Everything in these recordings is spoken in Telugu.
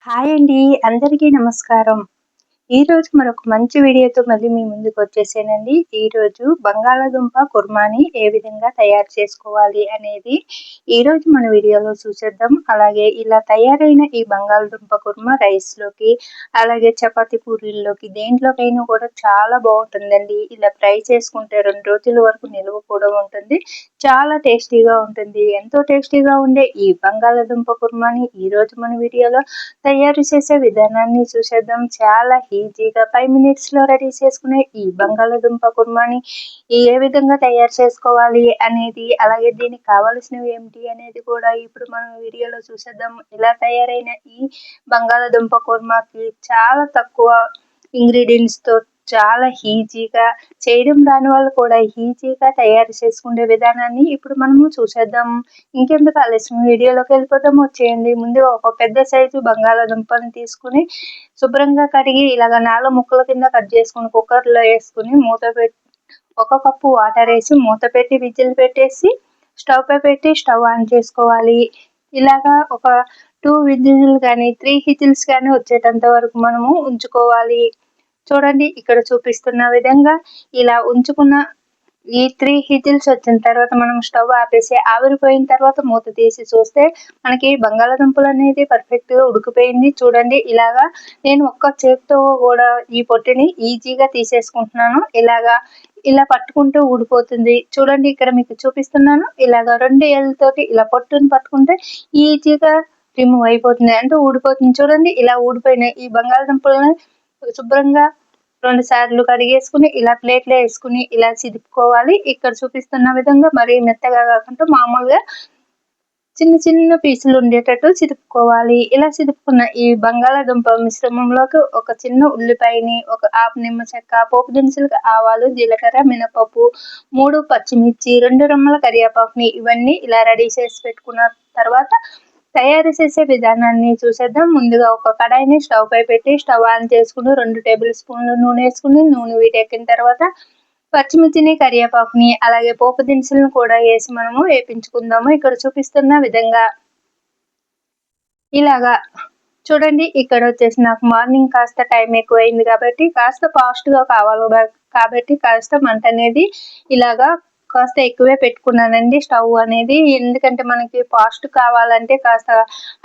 హాయ్ అండి. అందరికీ నమస్కారం. ఈరోజు మరొక మంచి వీడియోతో మళ్ళీ మీ ముందుకు వచ్చేసానండి. ఈరోజు బంగాళాదుంప కుర్మాని ఏ విధంగా తయారు చేసుకోవాలి అనేది ఈరోజు మన వీడియోలో చూసేద్దాం. అలాగే ఇలా తయారైన ఈ బంగాళాదుంప కుర్మా రైస్లోకి, అలాగే చపాతీ పూరీల్లోకి దేంట్లోకైనా కూడా చాలా బాగుంటుందండి. ఇలా ఫ్రై చేసుకుంటే 2 రోజుల వరకు నిల్వ కూడా ఉంటుంది. చాలా టేస్టీగా ఉంటుంది. ఎంతో టేస్టీగా ఉండే ఈ బంగాళాదుంప కుర్మాని ఈరోజు మన వీడియోలో తయారు చేసే విధానాన్ని చూసేద్దాం. చాలా ఈజీగా 5 మినిట్స్లో రెడీ చేసుకునే ఈ బంగాళాదుంప కుర్మాని ఏ విధంగా తయారు చేసుకోవాలి అనేది, అలాగే దీనికి కావాల్సినవి ఏమిటి అనేది కూడా ఇప్పుడు మనం వీడియోలో చూసేద్దాం. ఇలా తయారైన ఈ బంగాళాదుంప కుర్మాకి చాలా తక్కువ ఇంగ్రీడియంట్స్తో చాలా ఈజీగా, చేయడం రాని వాళ్ళు కూడా ఈజీగా తయారు చేసుకునే విధానాన్ని ఇప్పుడు మనము చూసేద్దాం. ఇంకెందుకు ఆలస్యం, వీడియోలోకి వెళ్ళిపోతాం. వచ్చేయండి. ముందుగా ఒక పెద్ద సైజు బంగాళాదుంపని తీసుకుని శుభ్రంగా కడిగి ఇలాగ 4 ముక్కల కింద కట్ చేసుకుని కుక్కర్లో వేసుకుని మూత పెట్టి 1 కప్పు వాటర్ వేసి మూత పెట్టి విజిల్ పెట్టేసి స్టవ్ పై పెట్టి స్టవ్ ఆన్ చేసుకోవాలి. ఇలాగా ఒక 2 విజిల్ కానీ 3 విజిల్స్ కానీ వచ్చేటంత వరకు మనము ఉంచుకోవాలి. చూడండి, ఇక్కడ చూపిస్తున్న విధంగా ఇలా ఉంచుకున్న ఈ 3 విజిల్స్ వచ్చిన తర్వాత మనం స్టవ్ ఆపేసి ఆవిరిపోయిన తర్వాత మూత తీసి చూస్తే మనకి బంగాళాదుంపలు అనేది పర్ఫెక్ట్గా ఉడికిపోయింది. చూడండి, ఇలాగా నేను ఒక్క చేతితో కూడా ఈ పొట్టుని ఈజీగా తీసేసుకుంటున్నాను. ఇలా పట్టుకుంటూ ఊడిపోతుంది. చూడండి, ఇక్కడ మీకు చూపిస్తున్నాను. ఇలాగా 2 ఏళ్ళతోటి ఇలా పొట్టుని పట్టుకుంటే ఈజీగా రిమూవ్ అయిపోతుంది, అంటే ఊడిపోతుంది. చూడండి, ఇలా ఊడిపోయిన ఈ బంగాళాదుంపలను శుభ్రంగా 2 సార్లు కడిగేసుకుని ఇలా ప్లేట్లో వేసుకుని ఇలా చిదుపుకోవాలి. ఇక్కడ చూపిస్తున్న విధంగా మరీ మెత్తగా కాకుండా మామూలుగా చిన్న చిన్న పీసులు ఉండేటట్టు చిదుపుకోవాలి. ఇలా చిదుపుకున్న ఈ బంగాళాదుంప మిశ్రమంలోకి ఒక చిన్న ఉల్లిపాయని, ఒక ఆకు నిమ్మ చెక్క, పోపు దినుసులకు ఆవాలు, జీలకర్ర, మినపప్పు, 3 పచ్చిమిర్చి, 2 రెమ్మల కరివేపాకుని ఇవన్నీ ఇలా రెడీ చేసి పెట్టుకున్న తర్వాత తయారు చేసే విధానాన్ని చూసేద్దాం. ముందుగా ఒక కడాయిని స్టవ్ పై పెట్టి స్టవ్ ఆన్ చేసుకుని 2 టేబుల్ స్పూన్లు నూనె వేసుకుని నూనె వీటెక్కిన తర్వాత పచ్చిమిర్చిని, కరివేపాకుని, అలాగే పోపు దినుసులను కూడా వేసి మనము వేపించుకుందాము. ఇక్కడ చూపిస్తున్న విధంగా ఇలాగా చూడండి. ఇక్కడ వచ్చేసి నాకు మార్నింగ్ కాస్త టైం ఎక్కువైంది కాబట్టి కాస్త ఫాస్ట్గా కావాలి కాబట్టి కాస్త మంట అనేది ఇలాగా కాస్త ఎక్కువే పెట్టుకున్నానండి స్టవ్ అనేది. ఎందుకంటే మనకి ఫాస్ట్ కావాలంటే కాస్త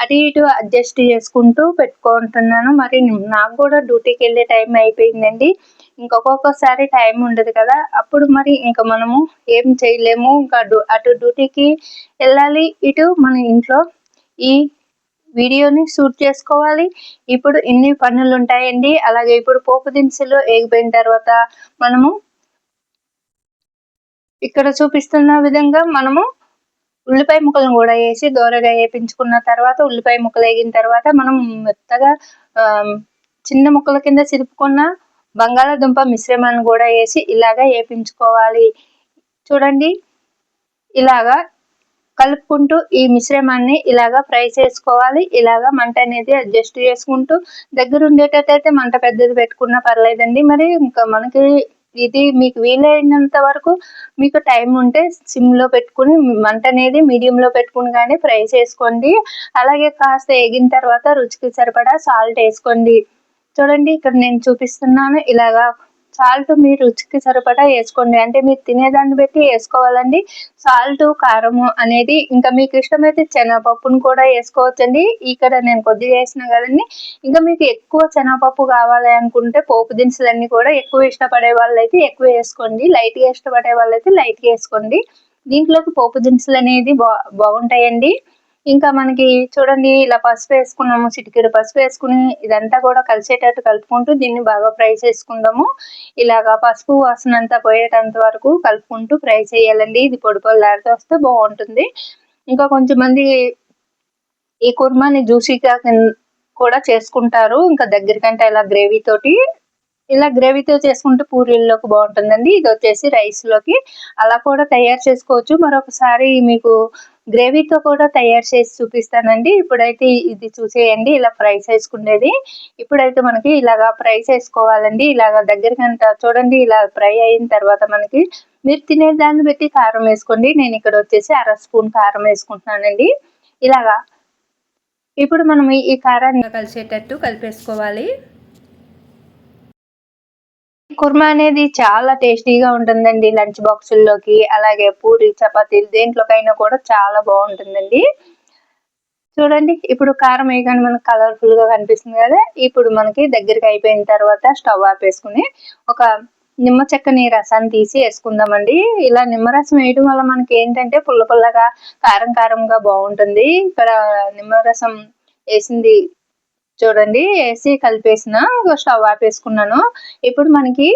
అటు ఇటు అడ్జస్ట్ చేసుకుంటూ పెట్టుకుంటున్నాను. మరి నాకు కూడా డ్యూటీకి వెళ్ళే టైం అయిపోయిందండి. ఇంకొకసారి టైం ఉండదు కదా, అప్పుడు మరి ఇంకా మనము ఏం చేయలేము. ఇంకా అటు డ్యూటీకి వెళ్ళాలి, ఇటు మన ఇంట్లో ఈ వీడియోని షూట్ చేసుకోవాలి. ఇప్పుడు ఇన్ని పనులు ఉంటాయండి. అలాగే ఇప్పుడు పోపు దినుసులు వేగిపోయిన తర్వాత మనము ఇక్కడ చూపిస్తున్న విధంగా మనము ఉల్లిపాయ ముక్కలను కూడా వేసి దోరగా వేపించుకున్న తర్వాత ఉల్లిపాయ ముక్కలు వేగిన తర్వాత మనం మెత్తగా చిన్న ముక్కల కింద చిరుపుకున్న బంగాళాదుంప మిశ్రమాన్ని కూడా వేసి ఇలాగా వేపించుకోవాలి. చూడండి, ఇలాగా కలుపుకుంటూ ఈ మిశ్రమాన్ని ఇలాగా ఫ్రై చేసుకోవాలి. ఇలాగా మంట అనేది అడ్జస్ట్ చేసుకుంటూ దగ్గర ఉండేటట్టయితే మంట పెద్దది పెట్టుకున్నా పర్లేదండి. మరి ఇంకా మనకి ఇది మీకు వీలైనంత వరకు మీకు టైం ఉంటే సిమ్లో పెట్టుకుని మంట అనేది మీడియంలో పెట్టుకుని కానీ ఫ్రై చేసుకోండి. అలాగే కాస్త వేగిన తర్వాత రుచికి సరిపడా సాల్ట్ వేసుకోండి. చూడండి, ఇక్కడ నేను చూపిస్తున్నాను. ఇలాగా సాల్ట్ మీ రుచికి సరిపడా వేసుకోండి, అంటే మీరు తినేదాన్ని బట్టి వేసుకోవాలండి. సాల్ట్, కారము అనేది ఇంకా మీకు ఇష్టమైతే శనగపప్పును కూడా వేసుకోవచ్చండి. ఇక్కడ నేను కొద్దిగా వేసిన కదండి. ఇంకా మీకు ఎక్కువ శనగపప్పు కావాలి అనుకుంటే పోపు దినుసులన్నీ కూడా ఎక్కువ ఇష్టపడే వాళ్ళైతే ఎక్కువ వేసుకోండి, లైట్గా ఇష్టపడే వాళ్ళైతే లైట్గా వేసుకోండి. దీంట్లోకి పోపు దినుసులు అనేది బాగుంటాయండి. ఇంకా మనకి చూడండి, ఇలా పసుపు వేసుకున్నాము, చిటికెడు పసుపు వేసుకుని ఇదంతా కూడా కలిసేటట్టు కలుపుకుంటూ దీన్ని బాగా ఫ్రై చేసుకుందాము. ఇలాగా పసుపు వాసన అంతా పోయేటంత వరకు కలుపుకుంటూ ఫ్రై చేయాలండి. ఇది పొడి పొడిలాడుతూ వస్తే బాగుంటుంది. ఇంకా కొంచెం మంది ఈ కుర్మాని జ్యూసీగా కూడా చేసుకుంటారు. ఇంకా దగ్గరికంటే ఇలా గ్రేవీతో చేసుకుంటే పూరీల్లోకి బాగుంటుందండి. ఇది వచ్చేసి రైస్లోకి అలా కూడా తయారు చేసుకోవచ్చు. మరొకసారి మీకు గ్రేవీతో కూడా తయారు చేసి చూపిస్తానండి. ఇప్పుడైతే ఇది చూసేయండి, ఇలా ఫ్రై చేసుకునేది. ఇప్పుడైతే మనకి ఇలాగా ఫ్రై చేసుకోవాలండి. ఇలాగా దగ్గరికంట చూడండి, ఇలా ఫ్రై అయిన తర్వాత మనకి మీరు తినే దాన్ని బట్టి కారం వేసుకోండి. నేను ఇక్కడ వచ్చేసి 1/2 స్పూన్ కారం వేసుకుంటున్నానండి. ఇలాగా ఇప్పుడు మనం ఈ కారాన్ని కలిసేటట్టు కలిపేసుకోవాలి. కుర్మా అనేది చాలా టేస్టీగా ఉంటుందండి లంచ్ బాక్సుల్లోకి, అలాగే పూరి చపాతీలు దేంట్లోకైనా కూడా చాలా బాగుంటుందండి. చూడండి ఇప్పుడు కారం వేయగానే మనకు కలర్ఫుల్ గా కనిపిస్తుంది కదా. ఇప్పుడు మనకి దగ్గరికి అయిపోయిన తర్వాత స్టవ్ ఆపేసుకుని ఒక నిమ్మ చెక్కని రసాన్ని తీసి వేసుకుందామండి. ఇలా నిమ్మరసం వేయడం వల్ల మనకి ఏంటంటే పుల్ల పుల్లగా కారం కారంగా బాగుంటుంది. ఇక్కడ నిమ్మరసం వేసింది చూడండి, వేసి కలిపేసిన స్టవ్ ఆపేసుకున్నాను. ఇప్పుడు మనకి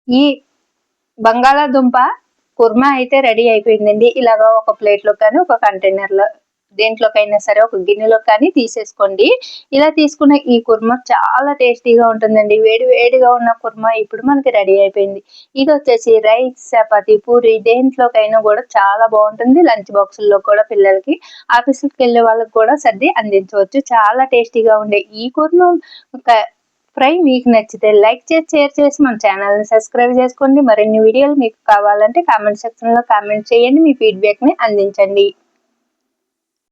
ఈ బంగాళాదుంప కుర్మా అయితే రెడీ అయిపోయిందండి. ఇలాగా ఒక ప్లేట్లో కానీ ఒక కంటైనర్లో దేంట్లోకైనా సరే ఒక గిన్నెలో కానీ తీసేసుకోండి. ఇలా తీసుకున్న ఈ కుర్మా చాలా టేస్టీగా ఉంటుందండి. వేడి వేడిగా ఉన్న కుర్మా ఇప్పుడు మనకి రెడీ అయిపోయింది. ఇది వచ్చేసి రైస్, చపాతి, పూరి దేంట్లోకైనా కూడా చాలా బాగుంటుంది. లంచ్ బాక్సుల్లో కూడా పిల్లలకి, ఆఫీసులకు వెళ్ళే వాళ్ళకి కూడా సర్ది అందించవచ్చు. చాలా టేస్టీగా ఉండే ఈ కుర్మా ఫ్రై మీకు నచ్చితే లైక్ చేసి, షేర్ చేసి మన ఛానల్ని సబ్స్క్రైబ్ చేసుకోండి. మరిన్ని వీడియోలు మీకు కావాలంటే కామెంట్ సెక్షన్లో కామెంట్ చేయండి. మీ ఫీడ్బ్యాక్ని అందించండి.